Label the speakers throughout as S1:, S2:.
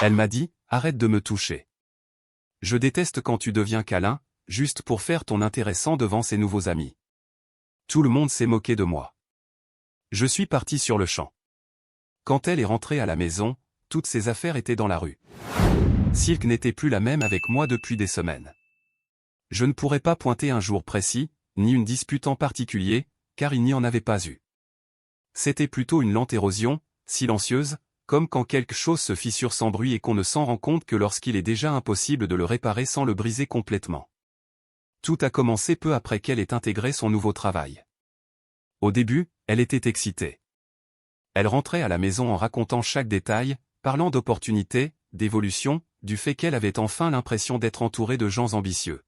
S1: Elle m'a dit, arrête de me toucher. Je déteste quand tu deviens câlin, juste pour faire ton intéressant devant ses nouveaux amis. Tout le monde s'est moqué de moi. Je suis parti sur le champ. Quand elle est rentrée à la maison, toutes ses affaires étaient dans la rue. Silk n'était plus la même avec moi depuis des semaines. Je ne pourrais pas pointer un jour précis, ni une dispute en particulier, car il n'y en avait pas eu. C'était plutôt une lente érosion, silencieuse, comme quand quelque chose se fissure sans bruit et qu'on ne s'en rend compte que lorsqu'il est déjà impossible de le réparer sans le briser complètement. Tout a commencé peu après qu'elle ait intégré son nouveau travail. Au début, elle était excitée. Elle rentrait à la maison en racontant chaque détail, parlant d'opportunités, d'évolution, du fait qu'elle avait enfin l'impression d'être entourée de gens ambitieux.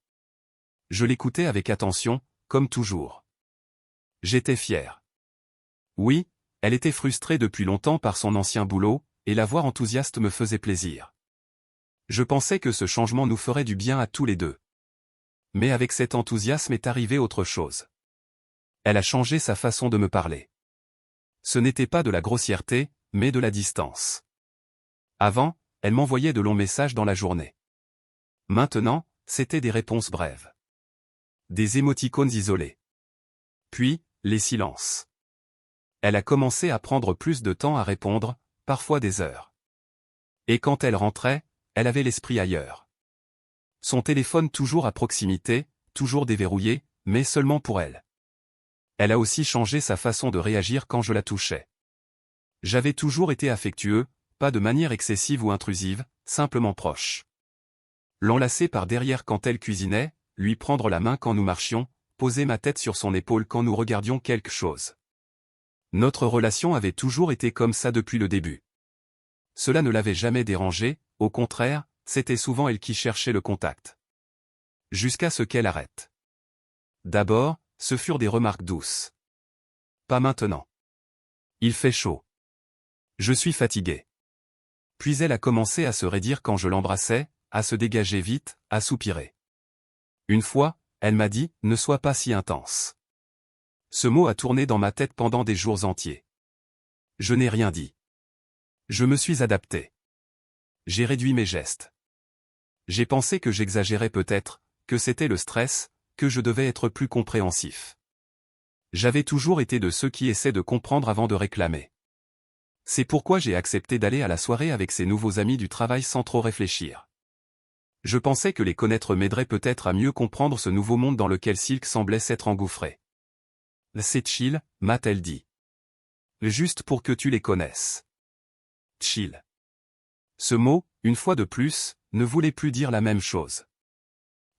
S1: Je l'écoutais avec attention, comme toujours. J'étais fier. Oui, elle était frustrée depuis longtemps par son ancien boulot, et la voir enthousiaste me faisait plaisir. Je pensais que ce changement nous ferait du bien à tous les deux. Mais avec cet enthousiasme est arrivé autre chose. Elle a changé sa façon de me parler. Ce n'était pas de la grossièreté, mais de la distance. Avant, elle m'envoyait de longs messages dans la journée. Maintenant, c'était des réponses brèves. Des émoticônes isolés. Puis, les silences. Elle a commencé à prendre plus de temps à répondre, parfois des heures. Et quand elle rentrait, elle avait l'esprit ailleurs. Son téléphone toujours à proximité, toujours déverrouillé, mais seulement pour elle. Elle a aussi changé sa façon de réagir quand je la touchais. J'avais toujours été affectueux, pas de manière excessive ou intrusive, simplement proche. L'enlacer par derrière quand elle cuisinait, lui prendre la main quand nous marchions, poser ma tête sur son épaule quand nous regardions quelque chose. Notre relation avait toujours été comme ça depuis le début. Cela ne l'avait jamais dérangée, au contraire, c'était souvent elle qui cherchait le contact. Jusqu'à ce qu'elle arrête. D'abord, ce furent des remarques douces. Pas maintenant. Il fait chaud. Je suis fatigué. Puis elle a commencé à se raidir quand je l'embrassais, à se dégager vite, à soupirer. Une fois, elle m'a dit « Ne sois pas si intense ». Ce mot a tourné dans ma tête pendant des jours entiers. Je n'ai rien dit. Je me suis adapté. J'ai réduit mes gestes. J'ai pensé que j'exagérais peut-être, que c'était le stress, que je devais être plus compréhensif. J'avais toujours été de ceux qui essaient de comprendre avant de réclamer. C'est pourquoi j'ai accepté d'aller à la soirée avec ses nouveaux amis du travail sans trop réfléchir. Je pensais que les connaître m'aiderait peut-être à mieux comprendre ce nouveau monde dans lequel Silk semblait s'être engouffré. C'est chill, m'a-t-elle dit. Juste pour que tu les connaisses. Chill. Ce mot, une fois de plus, ne voulait plus dire la même chose.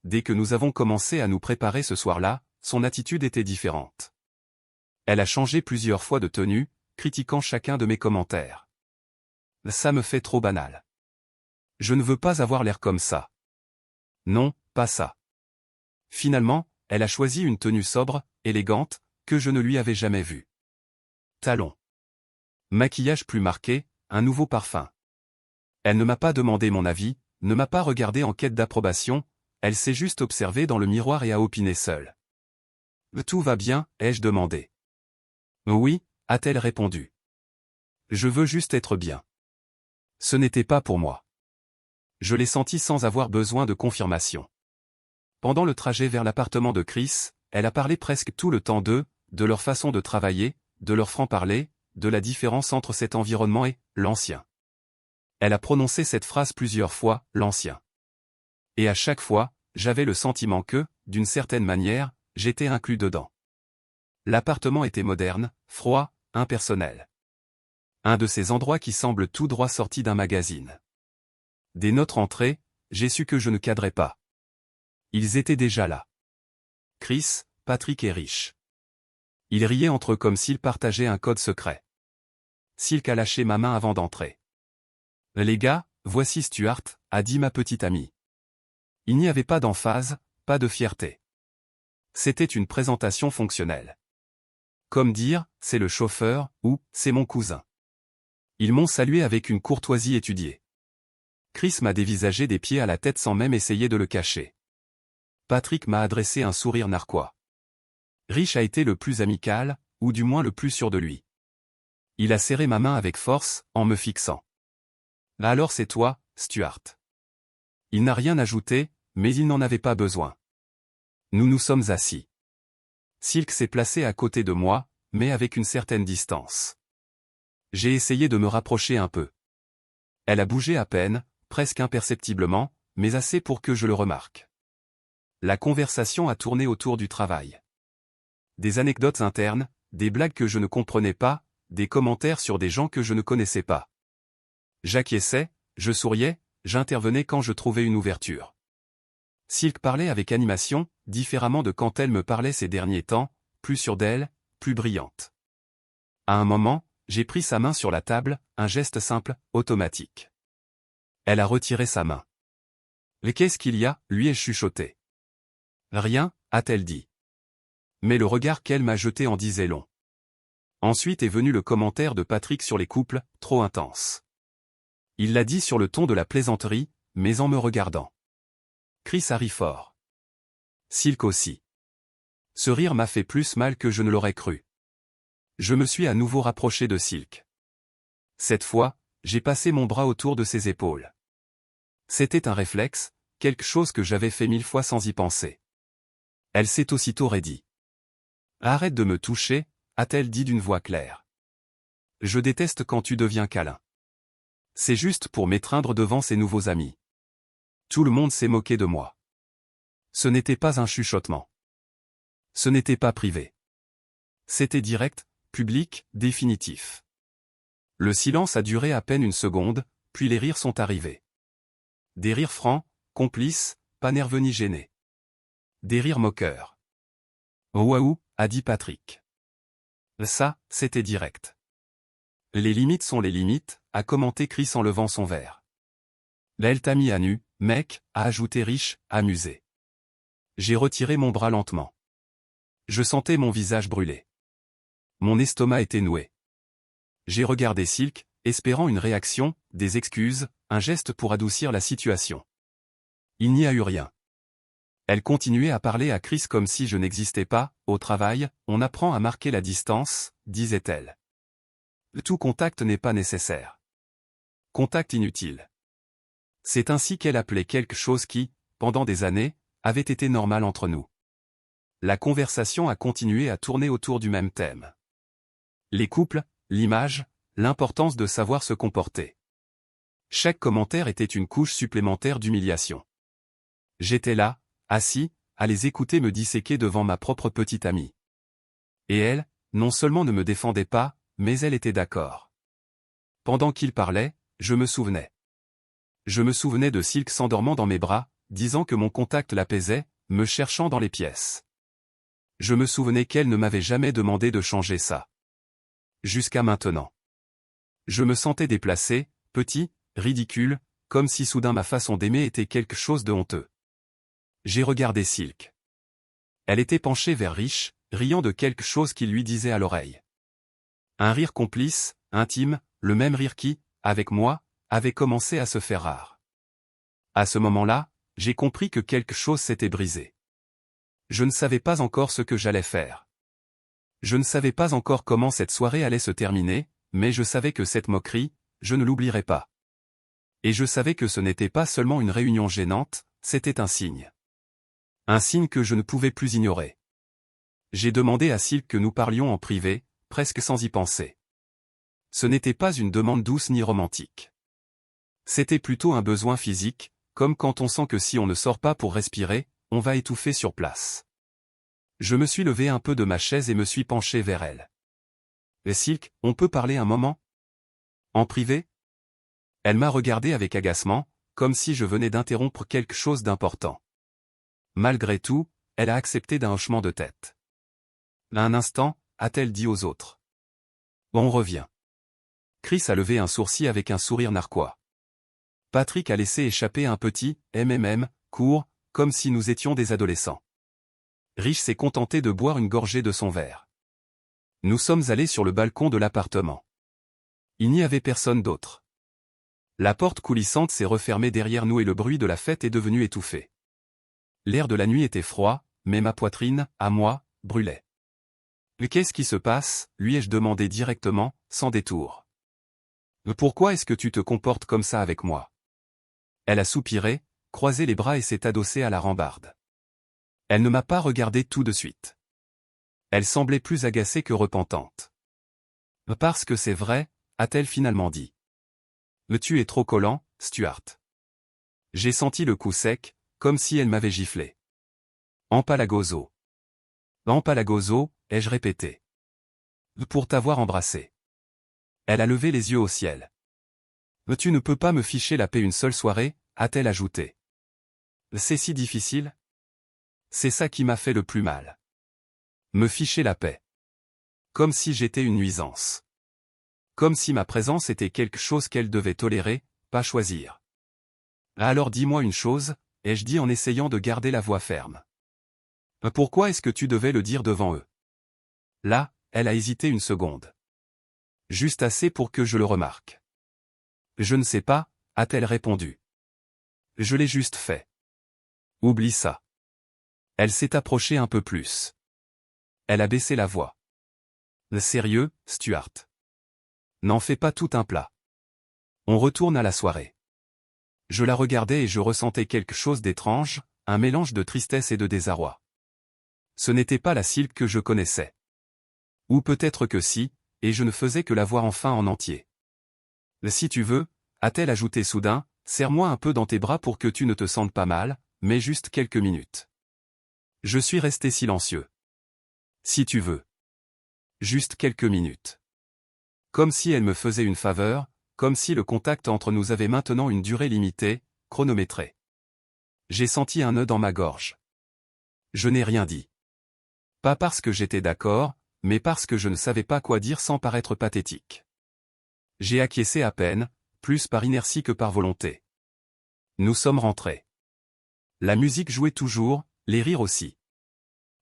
S1: Dès que nous avons commencé à nous préparer ce soir-là, son attitude était différente. Elle a changé plusieurs fois de tenue, critiquant chacun de mes commentaires. Ça me fait trop banal. Je ne veux pas avoir l'air comme ça. Non, pas ça. Finalement, elle a choisi une tenue sobre, élégante, que je ne lui avais jamais vue. Talons. Maquillage plus marqué, un nouveau parfum. Elle ne m'a pas demandé mon avis, ne m'a pas regardé en quête d'approbation, elle s'est juste observée dans le miroir et a opiné seule. Tout va bien, ai-je demandé. Oui, a-t-elle répondu. Je veux juste être bien. Ce n'était pas pour moi. Je l'ai senti sans avoir besoin de confirmation. Pendant le trajet vers l'appartement de Chris, elle a parlé presque tout le temps d'eux, de leur façon de travailler, de leur franc-parler, de la différence entre cet environnement et l'ancien. Elle a prononcé cette phrase plusieurs fois, l'ancien. Et à chaque fois, j'avais le sentiment que, d'une certaine manière, j'étais inclus dedans. L'appartement était moderne, froid, impersonnel. Un de ces endroits qui semblent tout droit sortis d'un magazine. Dès notre entrée, j'ai su que je ne cadrais pas. Ils étaient déjà là. Chris, Patrick et Rich. Ils riaient entre eux comme s'ils partageaient un code secret. Silk a lâché ma main avant d'entrer. Les gars, voici Stuart, a dit ma petite amie. Il n'y avait pas d'emphase, pas de fierté. C'était une présentation fonctionnelle. Comme dire, c'est le chauffeur, ou, c'est mon cousin. Ils m'ont salué avec une courtoisie étudiée. Chris m'a dévisagé des pieds à la tête sans même essayer de le cacher. Patrick m'a adressé un sourire narquois. Rich a été le plus amical, ou du moins le plus sûr de lui. Il a serré ma main avec force, en me fixant. Alors c'est toi, Stuart. Il n'a rien ajouté, mais il n'en avait pas besoin. Nous nous sommes assis. Silk s'est placée à côté de moi, mais avec une certaine distance. J'ai essayé de me rapprocher un peu. Elle a bougé à peine, presque imperceptiblement, mais assez pour que je le remarque. La conversation a tourné autour du travail. Des anecdotes internes, des blagues que je ne comprenais pas, des commentaires sur des gens que je ne connaissais pas. J'acquiesçais, je souriais, j'intervenais quand je trouvais une ouverture. Silk parlait avec animation, différemment de quand elle me parlait ces derniers temps, plus sûre d'elle, plus brillante. À un moment, j'ai pris sa main sur la table, un geste simple, automatique. Elle a retiré sa main. « Mais qu'est-ce qu'il y a ?» lui ai-je chuchoté. « Rien » a-t-elle dit. Mais le regard qu'elle m'a jeté en disait long. Ensuite est venu le commentaire de Patrick sur les couples, trop intenses. Il l'a dit sur le ton de la plaisanterie, mais en me regardant. Chris a ri fort. Silk aussi. Ce rire m'a fait plus mal que je ne l'aurais cru. Je me suis à nouveau rapproché de Silk. Cette fois, j'ai passé mon bras autour de ses épaules. C'était un réflexe, quelque chose que j'avais fait 1000 fois sans y penser. Elle s'est aussitôt raidie. « Arrête de me toucher », a-t-elle dit d'une voix claire. « Je déteste quand tu deviens câlin. C'est juste pour m'étreindre devant ses nouveaux amis. » Tout le monde s'est moqué de moi. Ce n'était pas un chuchotement. Ce n'était pas privé. C'était direct, public, définitif. Le silence a duré à peine une seconde, puis les rires sont arrivés. Des rires francs, complices, pas nerveux ni gênés. Des rires moqueurs. « Waouh » a dit Patrick. Ça, c'était direct. « Les limites sont les limites », a commenté Chris en levant son verre. « Elle t'a mis à nu, mec », a ajouté Rich, amusé. J'ai retiré mon bras lentement. Je sentais mon visage brûler. Mon estomac était noué. J'ai regardé Silk, espérant une réaction, des excuses, un geste pour adoucir la situation. Il n'y a eu rien. Elle continuait à parler à Chris comme si je n'existais pas. « Au travail, on apprend à marquer la distance », disait-elle. Tout contact n'est pas nécessaire. Contact inutile. C'est ainsi qu'elle appelait quelque chose qui, pendant des années, avait été normal entre nous. La conversation a continué à tourner autour du même thème. Les couples, l'image, l'importance de savoir se comporter. Chaque commentaire était une couche supplémentaire d'humiliation. J'étais là, assis, à les écouter me disséquer devant ma propre petite amie. Et elle, non seulement ne me défendait pas, mais elle était d'accord. Pendant qu'il parlait, je me souvenais. Je me souvenais de Silk s'endormant dans mes bras, disant que mon contact l'apaisait, me cherchant dans les pièces. Je me souvenais qu'elle ne m'avait jamais demandé de changer ça. Jusqu'à maintenant. Je me sentais déplacé, petit, ridicule, comme si soudain ma façon d'aimer était quelque chose de honteux. J'ai regardé Silk. Elle était penchée vers Rich, riant de quelque chose qu'il lui disait à l'oreille. Un rire complice, intime, le même rire qui, avec moi, avait commencé à se faire rare. À ce moment-là, j'ai compris que quelque chose s'était brisé. Je ne savais pas encore ce que j'allais faire. Je ne savais pas encore comment cette soirée allait se terminer, mais je savais que cette moquerie, je ne l'oublierais pas. Et je savais que ce n'était pas seulement une réunion gênante, c'était un signe. Un signe que je ne pouvais plus ignorer. J'ai demandé à Silk que nous parlions en privé, presque sans y penser. Ce n'était pas une demande douce ni romantique. C'était plutôt un besoin physique, comme quand on sent que si on ne sort pas pour respirer, on va étouffer sur place. Je me suis levé un peu de ma chaise et me suis penché vers elle. « Silk, on peut parler un moment ? En privé ?» Elle m'a regardé avec agacement, comme si je venais d'interrompre quelque chose d'important. Malgré tout, elle a accepté d'un hochement de tête. « Un instant » a-t-elle dit aux autres. « On revient. » Chris a levé un sourcil avec un sourire narquois. Patrick a laissé échapper un petit « court », comme si nous étions des adolescents. Rich s'est contenté de boire une gorgée de son verre. Nous sommes allés sur le balcon de l'appartement. Il n'y avait personne d'autre. La porte coulissante s'est refermée derrière nous et le bruit de la fête est devenu étouffé. L'air de la nuit était froid, mais ma poitrine, à moi, brûlait. « Qu'est-ce qui se passe ?» lui ai-je demandé directement, sans détour. Pourquoi est-ce que tu te comportes comme ça avec moi? Elle a soupiré, croisé les bras et s'est adossée à la rambarde. Elle ne m'a pas regardé tout de suite. Elle semblait plus agacée que repentante. Parce que c'est vrai, a-t-elle finalement dit. Tu es trop collant, Stuart. J'ai senti le coup sec, comme si elle m'avait giflé. Empalagoso. Empalagoso, ai-je répété. Pour t'avoir embrassé. Elle a levé les yeux au ciel. Tu ne peux pas me ficher la paix une seule soirée, a-t-elle ajouté. C'est si difficile? C'est ça qui m'a fait le plus mal. Me ficher la paix. Comme si j'étais une nuisance. Comme si ma présence était quelque chose qu'elle devait tolérer, pas choisir. Alors dis-moi une chose, ai-je dit en essayant de garder la voix ferme. Pourquoi est-ce que tu devais le dire devant eux? Là, elle a hésité une seconde. Juste assez pour que je le remarque. Je ne sais pas, a-t-elle répondu. Je l'ai juste fait. Oublie ça. Elle s'est approchée un peu plus. Elle a baissé la voix. Sérieux, Stuart. N'en fais pas tout un plat. On retourne à la soirée. Je la regardais et je ressentais quelque chose d'étrange, un mélange de tristesse et de désarroi. Ce n'était pas la Silk que je connaissais. Ou peut-être que si, et je ne faisais que la voir enfin en entier. Si tu veux, a-t-elle ajouté soudain, serre-moi un peu dans tes bras pour que tu ne te sentes pas mal, mais juste quelques minutes. Je suis resté silencieux. Si tu veux. Juste quelques minutes. Comme si elle me faisait une faveur, comme si le contact entre nous avait maintenant une durée limitée, chronométrée. J'ai senti un nœud dans ma gorge. Je n'ai rien dit. Pas parce que j'étais d'accord, mais parce que je ne savais pas quoi dire sans paraître pathétique. J'ai acquiescé à peine, plus par inertie que par volonté. Nous sommes rentrés. La musique jouait toujours, les rires aussi.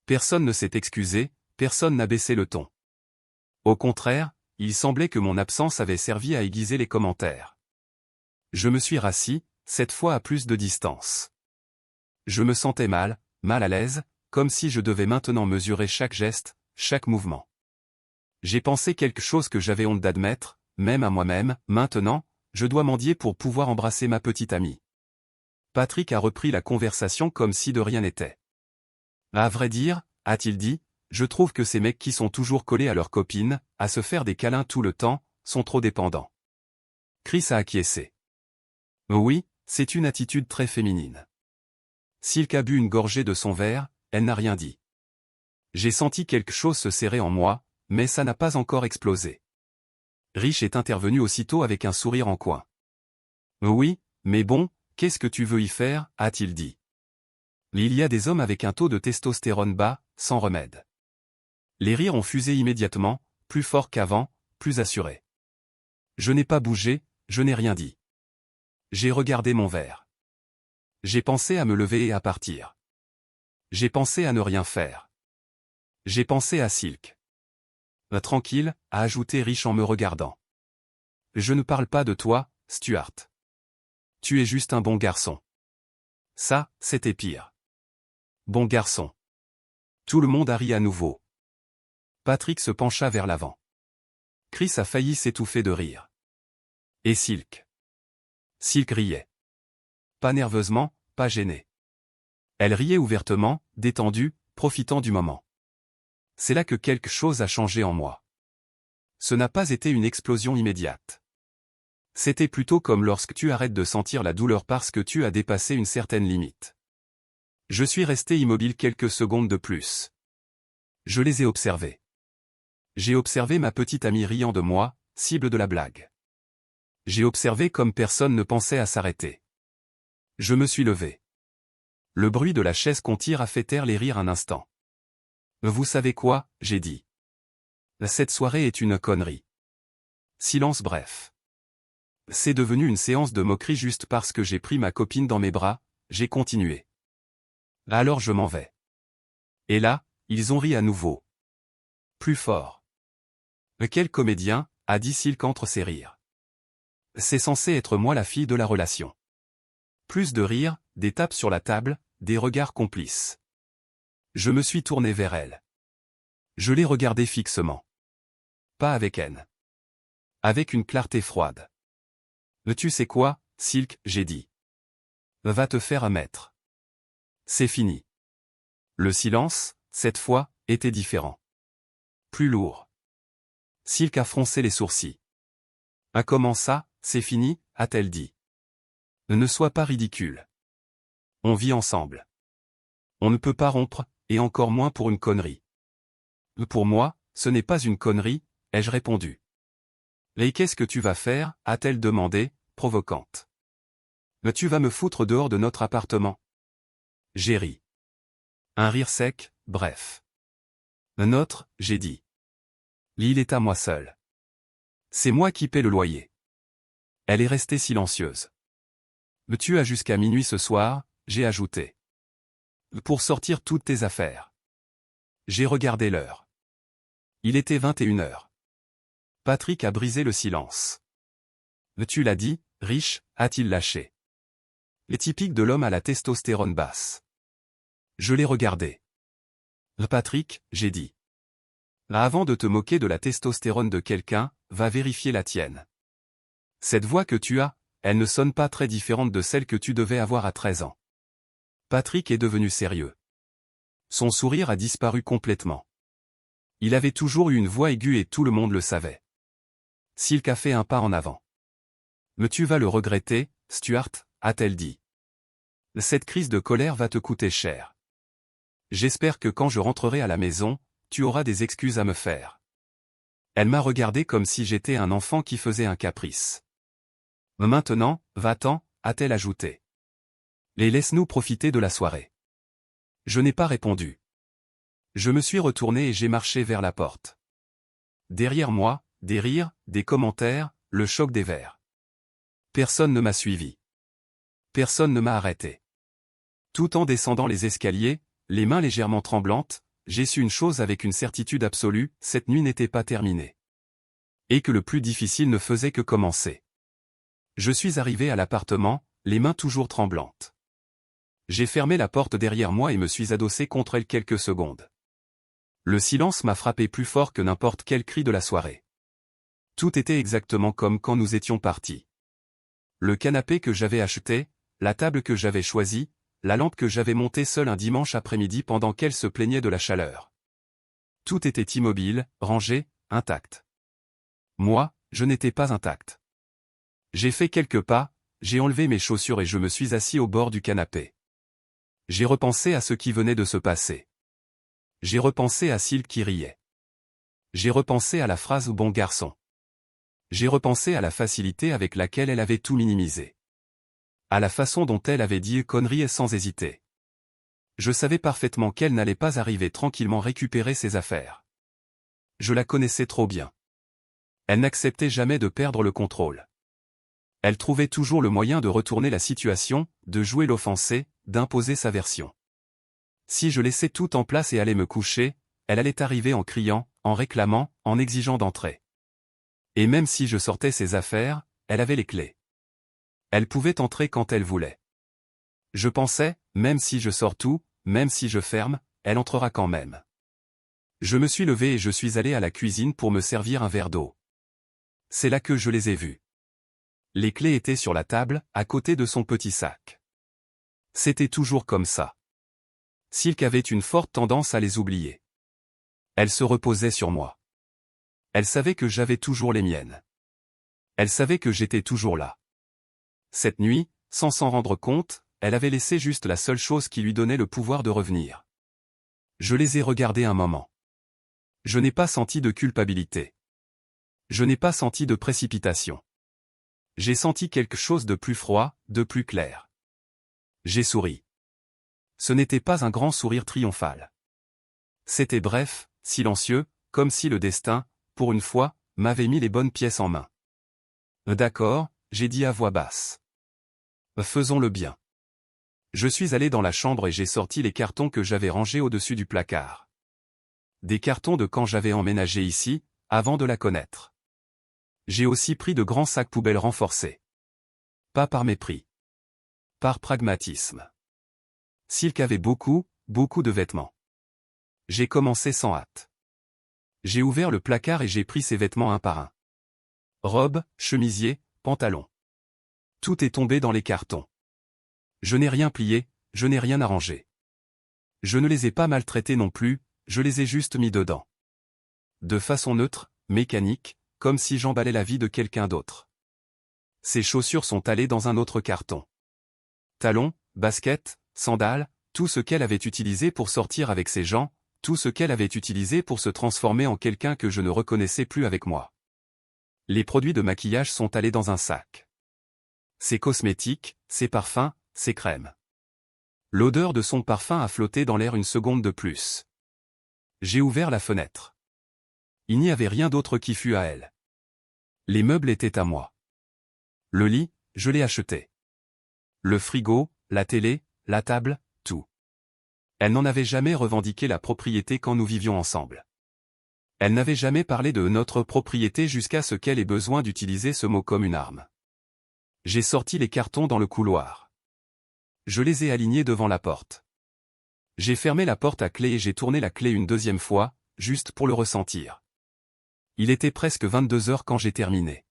S1: Personne ne s'est excusé, personne n'a baissé le ton. Au contraire, il semblait que mon absence avait servi à aiguiser les commentaires. Je me suis rassis, cette fois à plus de distance. Je me sentais mal à l'aise, comme si je devais maintenant mesurer chaque geste, chaque mouvement. J'ai pensé quelque chose que j'avais honte d'admettre, même à moi-même, maintenant, je dois mendier pour pouvoir embrasser ma petite amie. Patrick a repris la conversation comme si de rien n'était. À vrai dire, a-t-il dit, je trouve que ces mecs qui sont toujours collés à leurs copines, à se faire des câlins tout le temps, sont trop dépendants. Chris a acquiescé. Oui, c'est une attitude très féminine. Silk a bu une gorgée de son verre, elle n'a rien dit. J'ai senti quelque chose se serrer en moi, mais ça n'a pas encore explosé. Rich est intervenu aussitôt avec un sourire en coin. Oui, mais bon, qu'est-ce que tu veux y faire, a-t-il dit. Il y a des hommes avec un taux de testostérone bas, sans remède. Les rires ont fusé immédiatement, plus fort qu'avant, plus assurés. Je n'ai pas bougé, je n'ai rien dit. J'ai regardé mon verre. J'ai pensé à me lever et à partir. J'ai pensé à ne rien faire. J'ai pensé à Silk. Tranquille, a ajouté Rich en me regardant. Je ne parle pas de toi, Stuart. Tu es juste un bon garçon. Ça, c'était pire. Bon garçon. Tout le monde a ri à nouveau. Patrick se pencha vers l'avant. Chris a failli s'étouffer de rire. Et Silk. Silk riait. Pas nerveusement, pas gênée. Elle riait ouvertement, détendue, profitant du moment. C'est là que quelque chose a changé en moi. Ce n'a pas été une explosion immédiate. C'était plutôt comme lorsque tu arrêtes de sentir la douleur parce que tu as dépassé une certaine limite. Je suis resté immobile quelques secondes de plus. Je les ai observés. J'ai observé ma petite amie riant de moi, cible de la blague. J'ai observé comme personne ne pensait à s'arrêter. Je me suis levé. Le bruit de la chaise qu'on tire a fait taire les rires un instant. Vous savez quoi, j'ai dit. Cette soirée est une connerie. Silence bref. C'est devenu une séance de moquerie juste parce que j'ai pris ma copine dans mes bras, j'ai continué. Alors je m'en vais. Et là, ils ont ri à nouveau. Plus fort. Quel comédien, a dit Silk entre ses rires. C'est censé être moi la fille de la relation. Plus de rires, des tapes sur la table, des regards complices. Je me suis tourné vers elle. Je l'ai regardée fixement. Pas avec haine. Avec une clarté froide. Tu sais quoi, Silk, j'ai dit. Va te faire un maître. C'est fini. Le silence, cette fois, était différent. Plus lourd. Silk a froncé les sourcils. Ah, comment ça, c'est fini, a-t-elle dit. Ne sois pas ridicule. On vit ensemble. On ne peut pas rompre, et encore moins pour une connerie. Pour moi, ce n'est pas une connerie, ai-je répondu. Et qu'est-ce que tu vas faire, a-t-elle demandé, provocante. Tu vas me foutre dehors de notre appartement. J'ai ri. Un rire sec, bref. Notre, j'ai dit. L'île est à moi seul. C'est moi qui paie le loyer. Elle est restée silencieuse. Tu as jusqu'à minuit ce soir, j'ai ajouté. Pour sortir toutes tes affaires. J'ai regardé l'heure. Il était 21h. Patrick a brisé le silence. Tu l'as dit, riche, a-t-il lâché. Les typiques de l'homme à la testostérone basse. Je l'ai regardé. Patrick, j'ai dit. Avant de te moquer de la testostérone de quelqu'un, va vérifier la tienne. Cette voix que tu as, elle ne sonne pas très différente de celle que tu devais avoir à 13 ans. Patrick est devenu sérieux. Son sourire a disparu complètement. Il avait toujours eu une voix aiguë et tout le monde le savait. Silk a fait un pas en avant. Mais tu vas le regretter, Stuart, a-t-elle dit. Cette crise de colère va te coûter cher. J'espère que quand je rentrerai à la maison, tu auras des excuses à me faire. Elle m'a regardé comme si j'étais un enfant qui faisait un caprice. Maintenant, va-t'en, a-t-elle ajouté. Et laisse-nous profiter de la soirée. Je n'ai pas répondu. Je me suis retourné et j'ai marché vers la porte. Derrière moi, des rires, des commentaires, le choc des verres. Personne ne m'a suivi. Personne ne m'a arrêté. Tout en descendant les escaliers, les mains légèrement tremblantes, j'ai su une chose avec une certitude absolue, cette nuit n'était pas terminée. Et que le plus difficile ne faisait que commencer. Je suis arrivé à l'appartement, les mains toujours tremblantes. J'ai fermé la porte derrière moi et me suis adossé contre elle quelques secondes. Le silence m'a frappé plus fort que n'importe quel cri de la soirée. Tout était exactement comme quand nous étions partis. Le canapé que j'avais acheté, la table que j'avais choisie, la lampe que j'avais montée seule un dimanche après-midi pendant qu'elle se plaignait de la chaleur. Tout était immobile, rangé, intact. Moi, je n'étais pas intact. J'ai fait quelques pas, j'ai enlevé mes chaussures et je me suis assis au bord du canapé. J'ai repensé à ce qui venait de se passer. J'ai repensé à Silk qui riait. J'ai repensé à la phrase « bon garçon ». J'ai repensé à la facilité avec laquelle elle avait tout minimisé. À la façon dont elle avait dit connerie et sans hésiter. Je savais parfaitement qu'elle n'allait pas arriver tranquillement récupérer ses affaires. Je la connaissais trop bien. Elle n'acceptait jamais de perdre le contrôle. Elle trouvait toujours le moyen de retourner la situation, de jouer l'offensée, d'imposer sa version. Si je laissais tout en place et allais me coucher, elle allait arriver en criant, en réclamant, en exigeant d'entrer. Et même si je sortais ses affaires, elle avait les clés. Elle pouvait entrer quand elle voulait. Je pensais, même si je sors tout, même si je ferme, elle entrera quand même. Je me suis levé et je suis allé à la cuisine pour me servir un verre d'eau. C'est là que je les ai vus. Les clés étaient sur la table, à côté de son petit sac. C'était toujours comme ça. Silk avait une forte tendance à les oublier. Elle se reposait sur moi. Elle savait que j'avais toujours les miennes. Elle savait que j'étais toujours là. Cette nuit, sans s'en rendre compte, elle avait laissé juste la seule chose qui lui donnait le pouvoir de revenir. Je les ai regardés un moment. Je n'ai pas senti de culpabilité. Je n'ai pas senti de précipitation. J'ai senti quelque chose de plus froid, de plus clair. J'ai souri. Ce n'était pas un grand sourire triomphal. C'était bref, silencieux, comme si le destin, pour une fois, m'avait mis les bonnes pièces en main. D'accord, j'ai dit à voix basse. Faisons-le bien. Je suis allé dans la chambre et j'ai sorti les cartons que j'avais rangés au-dessus du placard. Des cartons de quand j'avais emménagé ici, avant de la connaître. J'ai aussi pris de grands sacs poubelles renforcés. Pas par mépris. Par pragmatisme. Silk avait beaucoup de vêtements. J'ai commencé sans hâte. J'ai ouvert le placard et j'ai pris ses vêtements un par un. Robes, chemisiers, pantalons. Tout est tombé dans les cartons. Je n'ai rien plié, je n'ai rien arrangé. Je ne les ai pas maltraités non plus, je les ai juste mis dedans. De façon neutre, mécanique, comme si j'emballais la vie de quelqu'un d'autre. Ces chaussures sont allées dans un autre carton. Talons, baskets, sandales, tout ce qu'elle avait utilisé pour sortir avec ces gens, tout ce qu'elle avait utilisé pour se transformer en quelqu'un que je ne reconnaissais plus avec moi. Les produits de maquillage sont allés dans un sac. Ses cosmétiques, ses parfums, ses crèmes. L'odeur de son parfum a flotté dans l'air une seconde de plus. J'ai ouvert la fenêtre. Il n'y avait rien d'autre qui fût à elle. Les meubles étaient à moi. Le lit, je l'ai acheté. Le frigo, la télé, la table, tout. Elle n'en avait jamais revendiqué la propriété quand nous vivions ensemble. Elle n'avait jamais parlé de notre propriété jusqu'à ce qu'elle ait besoin d'utiliser ce mot comme une arme. J'ai sorti les cartons dans le couloir. Je les ai alignés devant la porte. J'ai fermé la porte à clé et j'ai tourné la clé une deuxième fois, juste pour le ressentir. Il était presque 22 heures quand j'ai terminé.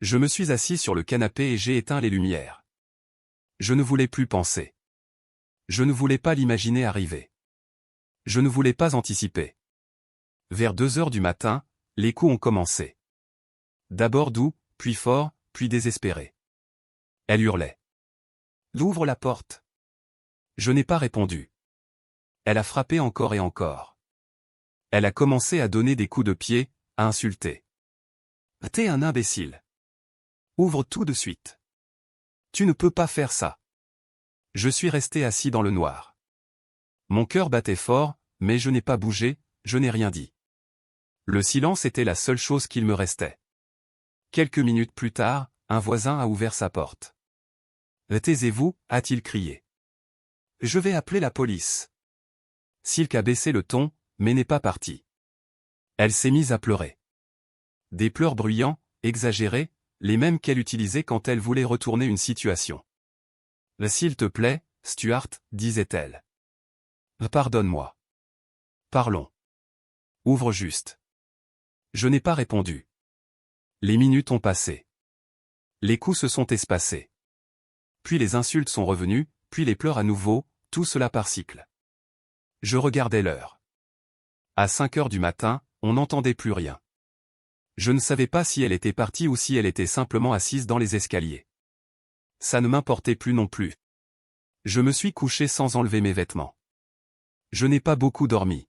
S1: Je me suis assis sur le canapé et j'ai éteint les lumières. Je ne voulais plus penser. Je ne voulais pas l'imaginer arriver. Je ne voulais pas anticiper. Vers 2 heures du matin, les coups ont commencé. D'abord doux, puis fort, puis désespéré. Elle hurlait. « Ouvre la porte !» Je n'ai pas répondu. Elle a frappé encore et encore. Elle a commencé à donner des coups de pied, à insulter. « T'es un imbécile. Ouvre tout de suite. Tu ne peux pas faire ça. » Je suis resté assis dans le noir. Mon cœur battait fort, mais je n'ai pas bougé, je n'ai rien dit. Le silence était la seule chose qu'il me restait. Quelques minutes plus tard, un voisin a ouvert sa porte. « Taisez-vous » a-t-il crié. « Je vais appeler la police. » Silk a baissé le ton, mais n'est pas partie. Elle s'est mise à pleurer. Des pleurs bruyants, exagérés, les mêmes qu'elle utilisait quand elle voulait retourner une situation. « S'il te plaît, Stuart, disait-elle. Pardonne-moi. Parlons. Ouvre juste. » Je n'ai pas répondu. Les minutes ont passé. Les coups se sont espacés. Puis les insultes sont revenues, puis les pleurs à nouveau, tout cela par cycle. Je regardais l'heure. À 5 heures du matin, on n'entendait plus rien. Je ne savais pas si elle était partie ou si elle était simplement assise dans les escaliers. Ça ne m'importait plus non plus. Je me suis couché sans enlever mes vêtements. Je n'ai pas beaucoup dormi.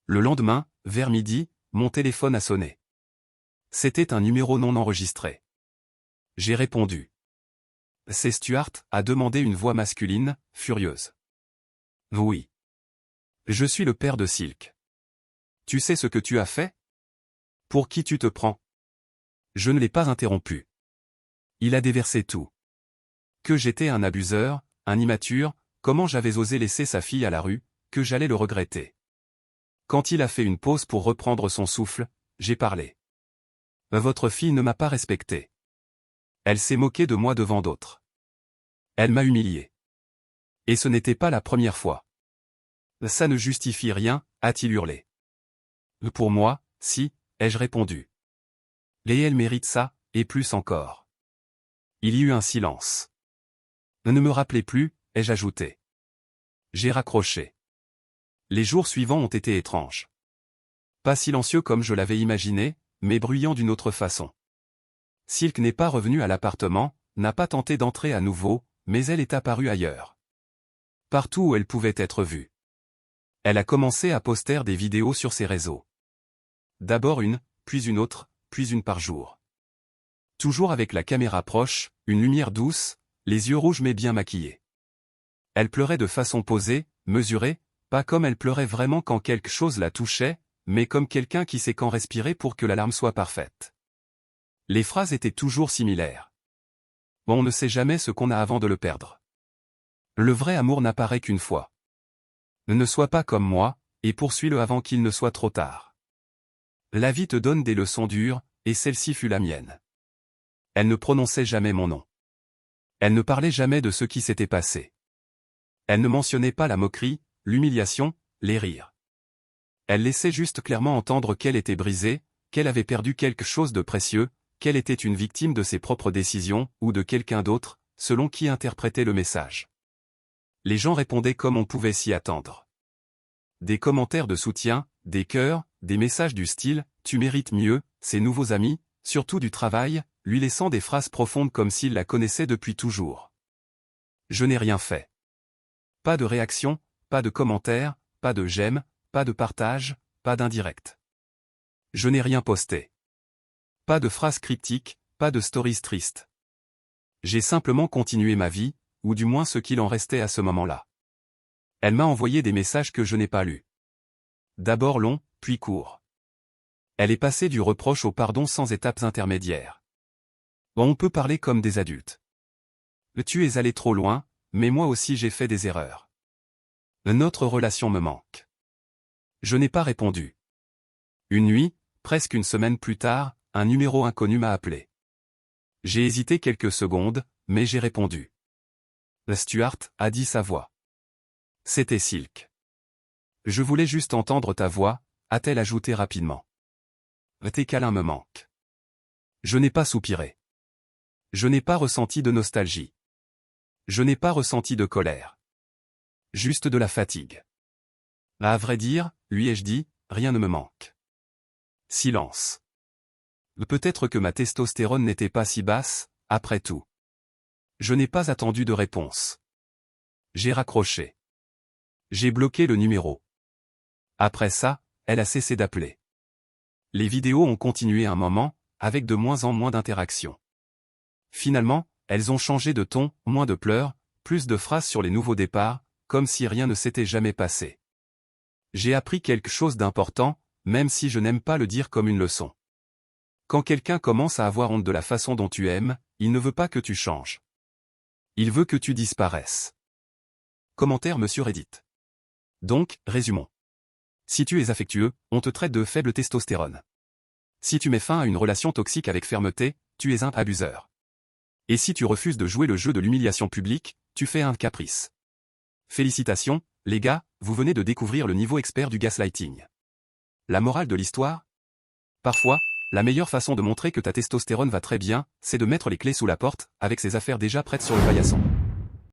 S1: Le lendemain, vers midi, mon téléphone a sonné. C'était un numéro non enregistré. J'ai répondu. « C'est Stuart » a demandé une voix masculine, furieuse. « Oui. Je suis le père de Silk. Tu sais ce que tu as fait? Pour qui tu te prends? » Je ne l'ai pas interrompu. Il a déversé tout. Que j'étais un abuseur, un immature, comment j'avais osé laisser sa fille à la rue, que j'allais le regretter. Quand il a fait une pause pour reprendre son souffle, j'ai parlé. « Votre fille ne m'a pas respecté. Elle s'est moquée de moi devant d'autres. Elle m'a humilié. Et ce n'était pas la première fois. Ça ne justifie rien, a-t-il hurlé. Pour moi, si, ai-je répondu. Et elle mérite ça, et plus encore. Il y eut un silence. Ne me rappelez plus, ai-je ajouté. J'ai raccroché. Les jours suivants ont été étranges. Pas silencieux comme je l'avais imaginé, mais bruyants d'une autre façon. Silk n'est pas revenue à l'appartement, n'a pas tenté d'entrer à nouveau, mais elle est apparue ailleurs. Partout où elle pouvait être vue. Elle a commencé à poster des vidéos sur ses réseaux. D'abord une, puis une autre, puis une par jour. Toujours avec la caméra proche, une lumière douce, les yeux rouges mais bien maquillés. Elle pleurait de façon posée, mesurée, pas comme elle pleurait vraiment quand quelque chose la touchait, mais comme quelqu'un qui sait quand respirer pour que l'alarme soit parfaite. Les phrases étaient toujours similaires. On ne sait jamais ce qu'on a avant de le perdre. Le vrai amour n'apparaît qu'une fois. Ne sois pas comme moi, et poursuis-le avant qu'il ne soit trop tard. La vie te donne des leçons dures, et celle-ci fut la mienne. Elle ne prononçait jamais mon nom. Elle ne parlait jamais de ce qui s'était passé. Elle ne mentionnait pas la moquerie, l'humiliation, les rires. Elle laissait juste clairement entendre qu'elle était brisée, qu'elle avait perdu quelque chose de précieux, qu'elle était une victime de ses propres décisions, ou de quelqu'un d'autre, selon qui interprétait le message. Les gens répondaient comme on pouvait s'y attendre. Des commentaires de soutien, des cœurs, des messages du style « Tu mérites mieux », ses nouveaux amis, surtout du travail, lui laissant des phrases profondes comme s'il la connaissait depuis toujours. Je n'ai rien fait. Pas de réaction, pas de commentaires, pas de j'aime, pas de partage, pas d'indirect. Je n'ai rien posté. Pas de phrases cryptiques, pas de stories tristes. J'ai simplement continué ma vie, ou du moins ce qu'il en restait à ce moment-là. Elle m'a envoyé des messages que je n'ai pas lus. D'abord longs, puis courts. Elle est passée du reproche au pardon sans étapes intermédiaires. On peut parler comme des adultes. Tu es allé trop loin, mais moi aussi j'ai fait des erreurs. Notre relation me manque. Je n'ai pas répondu. Une nuit, presque une semaine plus tard, un numéro inconnu m'a appelé. J'ai hésité quelques secondes, mais j'ai répondu. Stuart, a dit sa voix. C'était Silk. Je voulais juste entendre ta voix, a-t-elle ajouté rapidement. Tes câlins me manquent. Je n'ai pas soupiré. Je n'ai pas ressenti de nostalgie. Je n'ai pas ressenti de colère. Juste de la fatigue. À vrai dire, lui ai-je dit, rien ne me manque. Silence. Peut-être que ma testostérone n'était pas si basse, après tout. Je n'ai pas attendu de réponse. J'ai raccroché. J'ai bloqué le numéro. Après ça, elle a cessé d'appeler. Les vidéos ont continué un moment, avec de moins en moins d'interactions. Finalement, elles ont changé de ton, moins de pleurs, plus de phrases sur les nouveaux départs, comme si rien ne s'était jamais passé. J'ai appris quelque chose d'important, même si je n'aime pas le dire comme une leçon. Quand quelqu'un commence à avoir honte de la façon dont tu aimes, il ne veut pas que tu changes. Il veut que tu disparaisses. Commentaire Monsieur Reddit. Donc, résumons. Si tu es affectueux, on te traite de faible testostérone. Si tu mets fin à une relation toxique avec fermeté, tu es un abuseur. Et si tu refuses de jouer le jeu de l'humiliation publique, tu fais un caprice. Félicitations, les gars, vous venez de découvrir le niveau expert du gaslighting. La morale de l'histoire ? Parfois, la meilleure façon de montrer que ta testostérone va très bien, c'est de mettre les clés sous la porte, avec ses affaires déjà prêtes sur le paillasson.